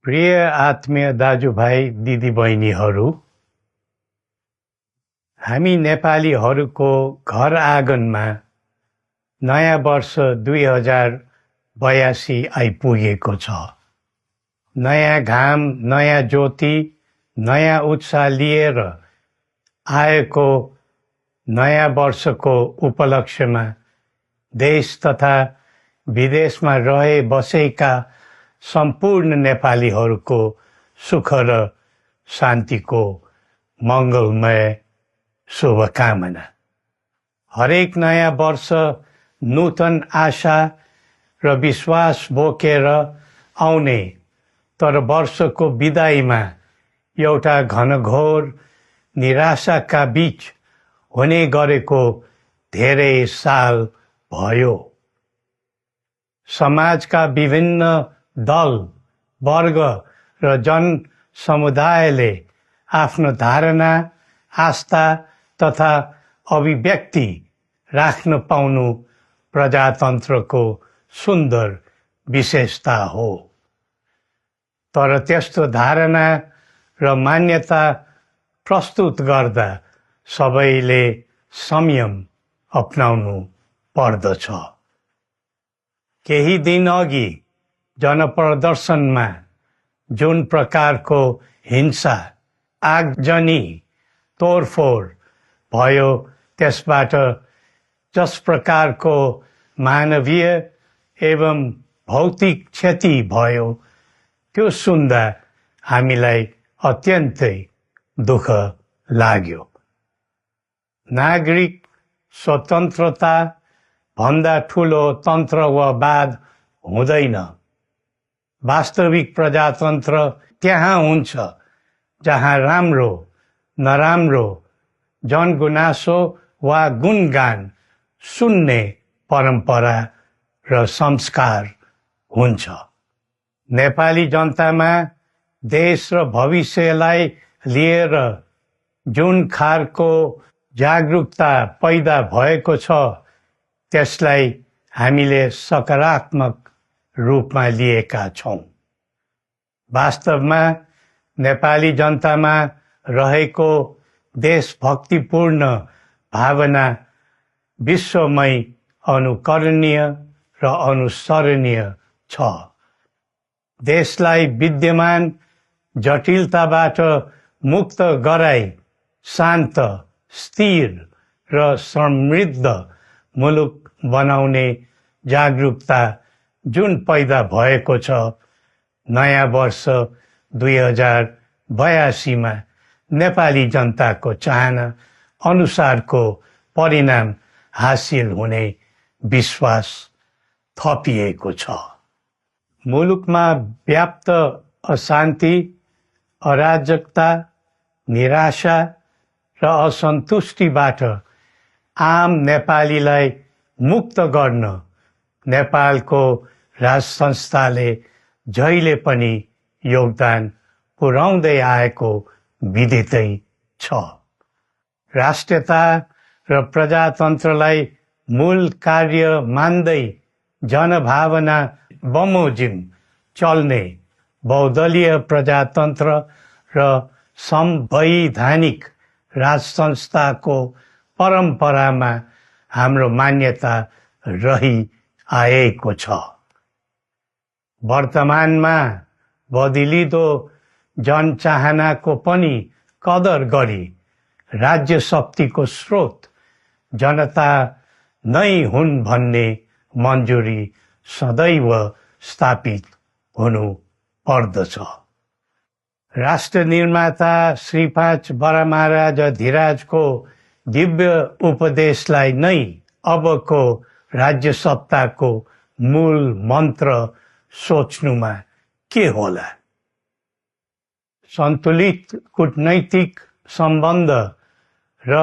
प्रिय आत्मीय दाजुभाइ दिदीबहिनीहरू, हामी नेपालीहरूको घर आँगनमा नयाँ वर्ष 2082 आइपुगेको छ। नयाँ घाम, नयाँ ज्योति, नयाँ उत्साह लिएर आएको नयाँ वर्षको उपलक्ष्यमा देश तथा विदेशमा रहे बसेका सम्पूर्ण नेपालीहरूको सुख र शान्तिको मङ्गलमय शुभकामना। हरेक नयाँ वर्ष नूतन आशा र विश्वास बोकेर आउने, तर वर्षको बिदाईमा एउटा घनघोर निराशाका बीच हुने गरेको धेरै साल भयो। समाजका विभिन्न दल, वर्ग र जन समुदायले आफ्नो धारणा, आस्था तथा अभिव्यक्ति राख्न पाउनु प्रजातन्त्रको सुन्दर विशेषता हो। तर त्यस्तो धारणा र मान्यता प्रस्तुत गर्दा सबैले संयम अपनाउनु पर्दछ। केही दिन अघि जनप्रदर्शनमा जुन प्रकारको हिंसा, आगजनी, तोडफोड भयो, त्यसबाट जस प्रकारको मानवीय एवं भौतिक क्षति भयो, त्यो सुन्दा हामीलाई अत्यन्तै दुःख लाग्यो। नागरिक स्वतन्त्रता भन्दा ठुलो तन्त्रवाद हुँदैन। वास्तविक प्रजातन्त्र त्यहाँ हुन्छ जहाँ राम्रो, नराम्रो, जनगुनासो वा गुणगान सुन्ने परम्परा र संस्कार हुन्छ। नेपाली जनतामा देश र भविष्यलाई लिएर जुन खालको जागरुकता पैदा भएको छ, त्यसलाई हामीले सकारात्मक रूपमा लिएका छौँ। वास्तवमा नेपाली जनतामा रहेको देशभक्तिपूर्ण भावना विश्वमै अनुकरणीय र अनुसरणीय छ। देशलाई विद्यमान जटिलताबाट मुक्त गराई शान्त, स्थिर र समृद्ध मुलुक बनाउने जागरुकता जुन पैदा भएको छ, नयाँ वर्ष 2082 मा नेपाली जनताको चाहना अनुसारको परिणाम हासिल हुने विश्वास थपिएको छ। मुलुकमा व्याप्त अशान्ति, अराजकता, निराशा र असन्तुष्टिबाट आम नेपालीलाई मुक्त गर्न नेपालको राज संस्थाले जहिले पनि योगदान पुर्याउँदै आएको विदितै छ। राष्ट्रियता र प्रजातन्त्रलाई मूल कार्य मान्दै जनभावना बमोजिम चल्ने बहुदलीय प्रजातन्त्र र संवैधानिक राज संस्थाको परम्परामा हाम्रो मान्यता रही आएको छ। वर्तमानमा बदलिदो जनचाहनाको पनि कदर गरी राज्य शक्तिको स्रोत जनता नै हुन् भन्ने मन्जुरी सदैव स्थापित हुनु पर्दछ। राष्ट्र निर्माता श्री 5 बरामहाराज धीराजको दिव्य उपदेशलाई नै अबको राज्य सत्ताको मूल मन्त्र सोच्नुमा के होला? सन्तुलित कूटनैतिक सम्बन्ध र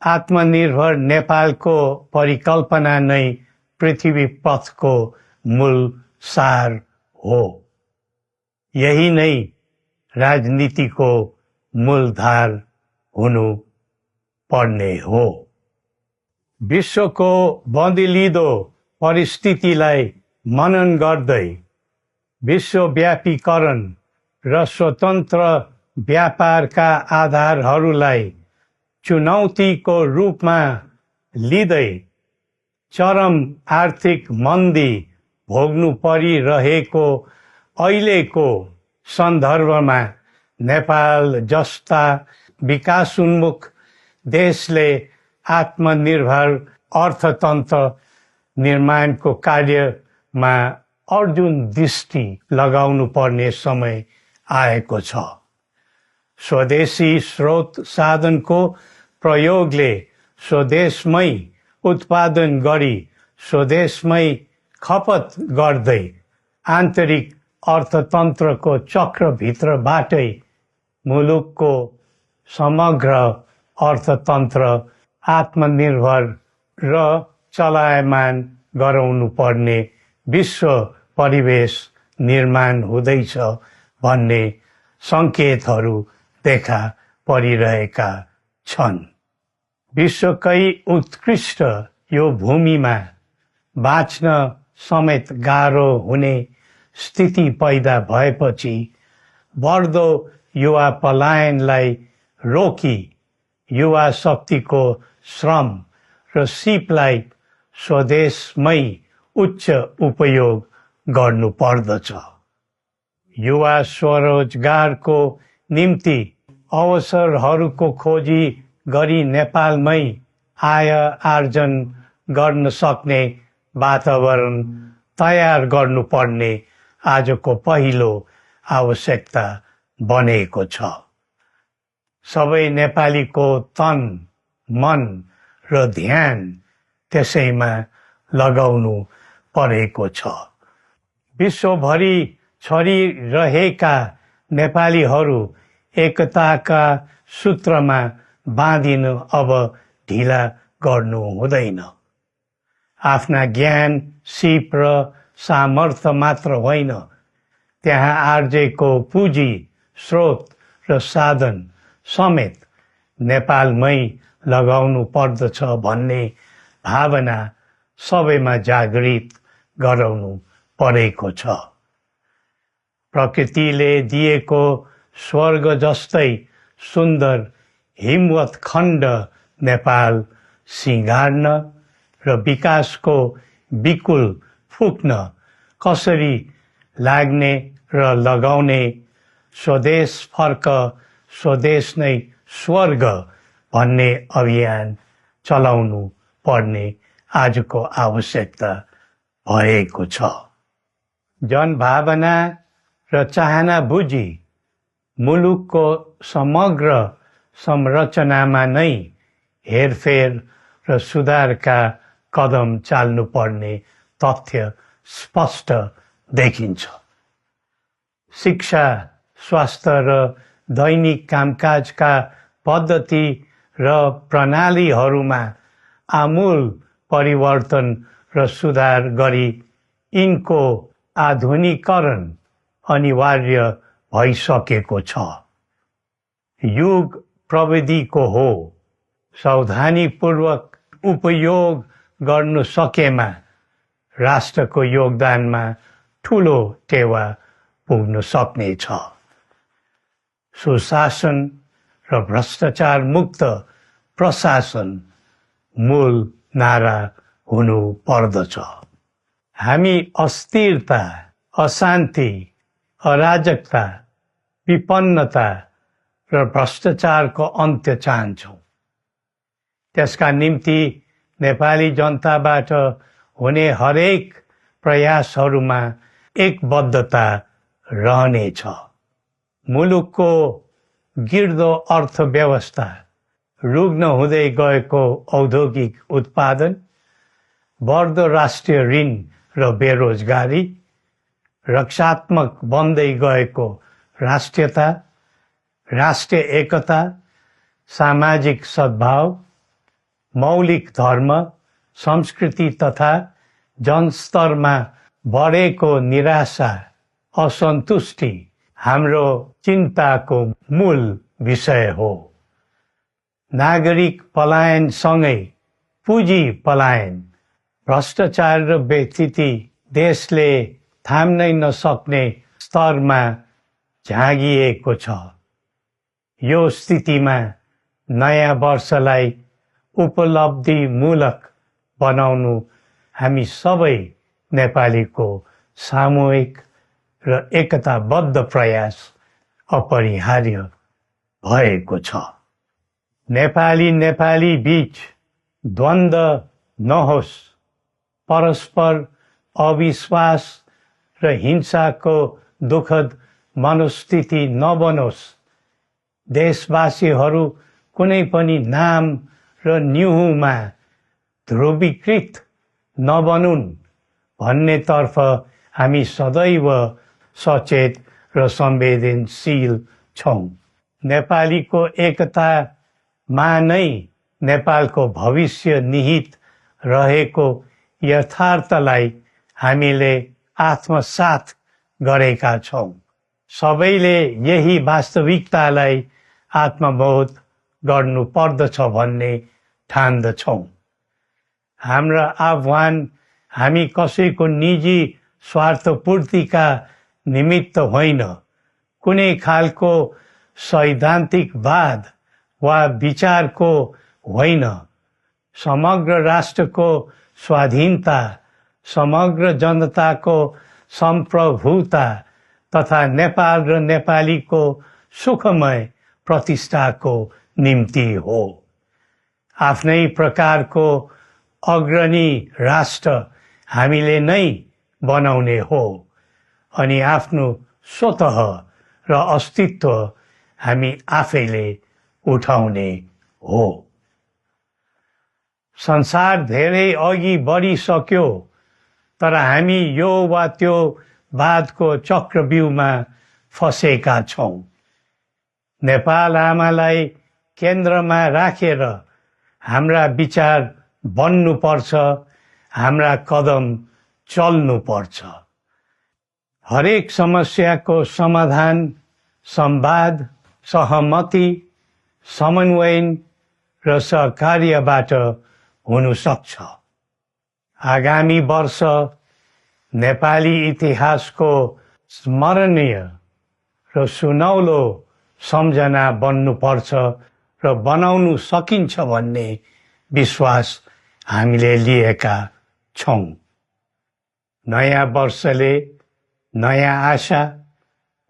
आत्मनिर्भर नेपालको परिकल्पना नै पृथ्वी पथको मूल सार हो। यही नै राजनीतिको मूलधार हुनु पर्ने हो। विश्वको बदलिदो परिस्थितिलाई मनन गर्दै विश्वव्यापीकरण र स्वतन्त्र व्यापारका आधारहरूलाई चुनौतीको रूपमा लिँदै चरम आर्थिक मन्दी भोग्नु परिरहेको अहिलेको सन्दर्भमा नेपाल जस्ता विकासोन्मुख देशले आत्मनिर्भर अर्थतन्त्र निर्माणको कार्यमा अर्जुन दृष्टि लगाउनु पर्ने समय आएको छ। स्वदेशी स्रोत साधनको प्रयोगले स्वदेशमै उत्पादन गरी स्वदेशमै खपत गर्दै आन्तरिक अर्थतन्त्रको चक्रभित्रबाटै मुलुकको समग्र अर्थतन्त्र आत्मनिर्भर र चलायमान गराउनु पर्ने विश्व परिवेश निर्माण हुँदैछ भन्ने सङ्केतहरू देखा परिरहेका छन्। विश्वकै उत्कृष्ट यो भूमिमा बाँच्न समेत गाह्रो हुने स्थिति पैदा भएपछि बढ्दो युवा पलायनलाई रोकी युवा शक्तिको श्रम र सिपलाई स्वदेशमै उच्च उपयोग गर्नु पर्दछ। युवा स्वरोजगारको निम्ति अवसरहरूको खोजी गरी नेपालमै आय आर्जन गर्न सक्ने वातावरण तयार गर्नुपर्ने आजको पहिलो आवश्यकता बनेको छ। सबै नेपालीको तन, मन र ध्यान त्यसैमा लगाउनु परेको छ। विश्वभरि छरिरहेका नेपालीहरू एकताका सूत्रमा बाँधिन अब ढिला गर्नु हुँदैन। आफ्ना ज्ञान, सिप र सामर्थ्य मात्र होइन, त्यहाँ आर्जेको पुँजी, स्रोत र साधन समेत नेपालमै लगाउनु पर्दछ भन्ने भावना सबैमा जागृत गराउनु परेको छ। प्रकृतिले दिएको स्वर्ग जस्तै सुन्दर हिमवत् खण्ड नेपाल सिँगार्न र विकासको विपुल फुक्न कसरी लाग्ने र लगाउने स्वदेश फर्क स्वदेश नै स्वर्ग भन्ने अभियान चलाउनु पर्ने आजको आवश्यकता भएको छ। जनभावना र चाहना बुझी मुलुकको समग्र संरचनामा नै हेरफेर र सुधारका कदम चाल्नुपर्ने तथ्य स्पष्ट देखिन्छ। शिक्षा, स्वास्थ्य र दैनिक कामकाजका पद्धति र प्रणालीहरूमा आमूल परिवर्तन र सुधार गरी यिनको आधुनिकीकरण अनिवार्य भइसकेको छ। युग प्रविधिको हो, सावधानीपूर्वक उपयोग गर्नु सकेमा राष्ट्रको योगदानमा ठूलो टेवा पुग्न सक्नेछ। सुशासन र भ्रष्टाचार मुक्त प्रशासन मूल नारा हुनु पर्दछ। हामी अस्थिरता, अशान्ति, अराजकता, विपन्नता र भ्रष्टाचारको अन्त्य चाहन्छौँ। त्यसका निम्ति नेपाली जनताबाट हुने हरेक प्रयासहरूमा एकबद्धता रहनेछ। मुलुकको गिर्दो अर्थव्यवस्था, रुग्न हुँदै गएको औद्योगिक उत्पादन, बढ्दो राष्ट्रिय ऋण र बेरोजगारी, रक्षात्मक बन्दै गएको राष्ट्रियता, राष्ट्रिय एकता, सामाजिक सद्भाव, मौलिक धर्म, संस्कृति तथा जनस्तरमा बढेको निराशा, असन्तुष्टि हाम्रो चिन्ताको मूल विषय हो। नागरिक पलायनसँगै पुँजी पलायन, भ्रष्टाचार र व्यथिति देशले थाम्नै नसक्ने स्तरमा झाँगिएको छ। यो स्थितिमा नयाँ वर्षलाई उपलब्धिमूलक बनाउनु हामी सबै नेपालीको सामूहिक र एकताबद्ध प्रयास अपरिहार्य भएको छ। नेपाली बीच द्वन्द्व नहोस्, परस्पर अविश्वास र हिंसाको दुःखद मनोस्थिति नबनोस्, देशवासीहरू कुनै पनि नाम र न्युहुमा ध्रुवीकृत नबनुन् भन्नेतर्फ हामी सदैव सचेत र संवेदनशील छौं। नेपालीको एकतामा नै नेपालको भविष्य निहित रहेको यथार्थलाई हामीले आत्मसात गरेका छौं। सबैले यही वास्तविकतालाई आत्मबोध गर्नुपर्दछ भन्ने ठान्दछौं। हाम्रा आह्वान हामी कसैको निजी स्वार्थपूर्तिका निमित्त होइन, कुनै खालको सैद्धान्तिकवाद वा विचारको होइन, समग्र राष्ट्रको स्वाधीनता, समग्र जनताको सम्प्रभुता तथा नेपाल र नेपालीको सुखमय प्रतिष्ठाको निम्ति हो। आफ्नै प्रकारको अग्रणी राष्ट्र हामीले नै बनाउने हो अनि आफ्नो स्वतः र अस्तित्व हामी आफैले उठाउने हो। संसार धेरै अघि बढिसक्यो, तर हामी यो वा त्यो वादको चक्रव्यूहमा फँसेका छौं। नेपाल आमालाई केन्द्रमा राखेर हाम्रा विचार बन्नुपर्छ, हाम्रा कदम चल्नुपर्छ। हरेक समस्याको समाधान संवाद, सहमति, समन्वयन र सहकार्यबाट हुन सक्छ। आगामी वर्ष नेपाली इतिहासको स्मरणीय र सुनौलो सम्झना बन्नुपर्छ र बनाउनु सकिन्छ भन्ने विश्वास हामीले लिएका छौं। नयाँ वर्षले नयाँ आशा,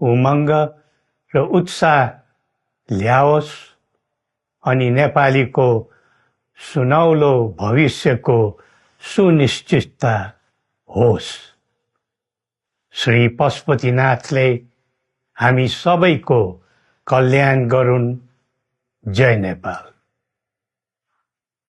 उमङ्ग र उत्साह ल्याओस् अनि नेपालीको सुनौलो भविष्यको सुनिश्चितता होस्। श्री पशुपतिनाथले हामी सबैको कल्याण गरून्। जय नेपाल।